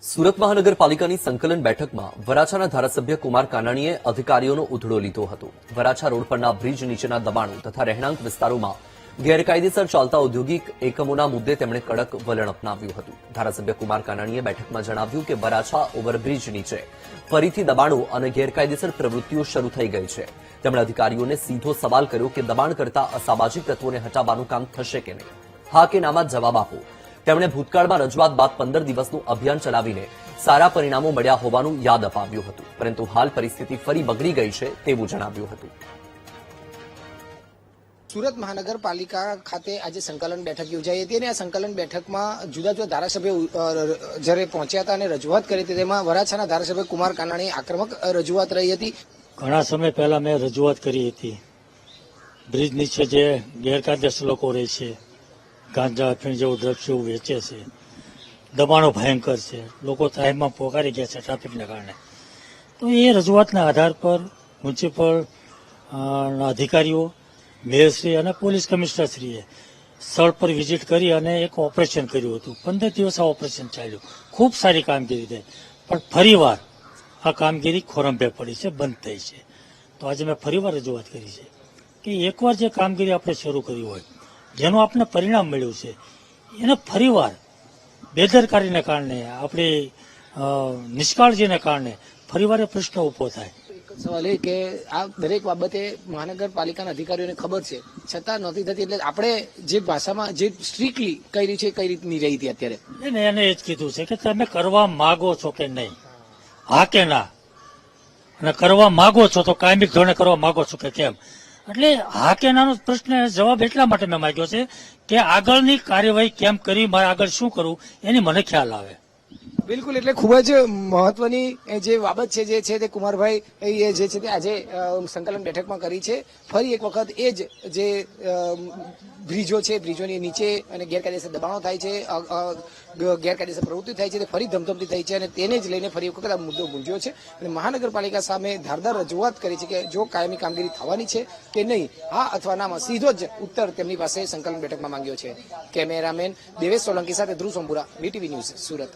સુરત મહાનગરપાલિકાની સંકલન બેઠકમાં વરાછાના ધારાસભ્ય કુમાર કાનાણીએ અધિકારીઓનો ઉધડો લીધો હતો। વરાછા રોડ પરના બ્રિજ નીચેના દબાણો તથા રહેણાંક વિસ્તારોમાં ગેરકાયદેસર ચાલતા ઔદ્યોગિક એકમોના મુદ્દે તેમણે કડક વલણ અપનાવ્યું હતું। ધારાસભ્ય કુમાર કાનાણીએ બેઠકમાં જણાવ્યું કે વરાછા ઓવરબ્રિજ નીચે ફરીથી દબાણો અને ગેરકાયદેસર પ્રવૃત્તિઓ શરૂ થઈ ગઈ છે। તેમણે અધિકારીઓને સીધો સવાલ કર્યો કે દબાણ કરતા અસામાજિક તત્વોને હટાવવાનું કામ થશે કે નહીં, હા કે નામાં જવાબ આપો। તેમણે ભૂતકાળમાં રજૂઆત બાદ 15 દિવસનું અભિયાન ચલાવીને સારા પરિણામો મળ્યા હોવાનું યાદ અપાવ્યું હતું, પરંતુ હાલ પરિસ્થિતિ ફરી બગડી ગઈ છે તેવું જણાવ્યું હતું। સુરત મહાનગરપાલિકા ખાતે આજે સંકલન બેઠક યોજાઈ હતી અને આ સંકલન બેઠકમાં જુદા જુદા ધારાસભ્યો જ્યારે પહોંચ્યા હતા અને રજૂઆત કરી હતી, તેમાં વરાછાના ધારાસભ્ય કુમાર કાનાણી આક્રમક રજૂઆત રહી હતી। ઘણા સમય પહેલા મેં રજૂઆત કરી હતી, બ્રિજ નીચે જે ગેરકાયદેસર લોકો રહે છે, ગાંજા અફીણ જેવું દ્રવ્ય જેવું વેચે છે, દબાણો ભયંકર છે, લોકો ત્રાહિમામ પોકારી ગયા છે ટ્રાફિકને કારણે। તો એ રજૂઆતના આધાર પર મ્યુનિસિપલ અધિકારીઓ, મેયરશ્રી અને પોલીસ કમિશનરશ્રીએ સ્થળ પર વિઝિટ કરી અને એક ઓપરેશન કર્યું હતું। 15 દિવસ આ ઓપરેશન ચાલ્યું, ખૂબ સારી કામગીરી થઈ, પણ ફરીવાર આ કામગીરી ખોરંભે પડી છે, બંધ થઈ છે। તો આજે મેં ફરીવાર રજૂઆત કરી છે કે એકવાર જે કામગીરી આપણે શરૂ કરી હોય, જેનું આપણને પરિણામ મળ્યું છે, એને ફરીવાર બેદરકારીને કારણે, આપણી નિષ્કાળજીને કારણે ફરીવાર એ પ્રશ્ન ઉભો થાય। સવાલ એ કે આ દરેક બાબતે મહાનગરપાલિકાના અધિકારીઓને ખબર છે, છતાં નથી થતી, એટલે આપણે જે ભાષામાં જે સ્ટ્રિક્ટલી કરી છે કઈ રીતની રહી હતી અત્યારે એને એ જ કીધું છે કે તમે કરવા માગો છો કે નહીં, હા કે ના, અને કરવા માગો છો તો કાયમી ધોરણે કરવા માગો છો કે કેમ। એટલે હા કે નાનો પ્રશ્ન જવાબ એટલા માટે મેં માંગ્યો છે કે આગળની કાર્યવાહી કેમ કરી, મારે આગળ શું કરવું એની મને ખ્યાલ આવે। બિલકુલ, એટલે ખૂબ જ મહત્વની જે બાબત છે જે છે તે કુમારભાઈ જે છે તે આજે સંકલન બેઠકમાં કરી છે। ફરી એક વખત એ જ જે બ્રિજો છે, બ્રિજોની નીચે અને ગેરકાયદેસર દબાણો થાય છે, ગેરકાયદેસર પ્રવૃત્તિ થાય છે, તે ફરી ધમધમતી થઈ છે અને તેને જ લઈને ફરી એક વખત આ મુદ્દો ગુંજ્યો છે અને મહાનગરપાલિકા સામે ધારદાર રજૂઆત કરી છે કે જો કાયમી કામગીરી થવાની છે કે નહીં, હા અથવા નામાં સીધો જ ઉત્તર તેમની પાસે સંકલન બેઠકમાં માંગ્યો છે। કેમેરામેન દેવેશ સોલંકી સાથે ધ્રુવ સોમપુરા, BTV ન્યૂઝ, સુરત।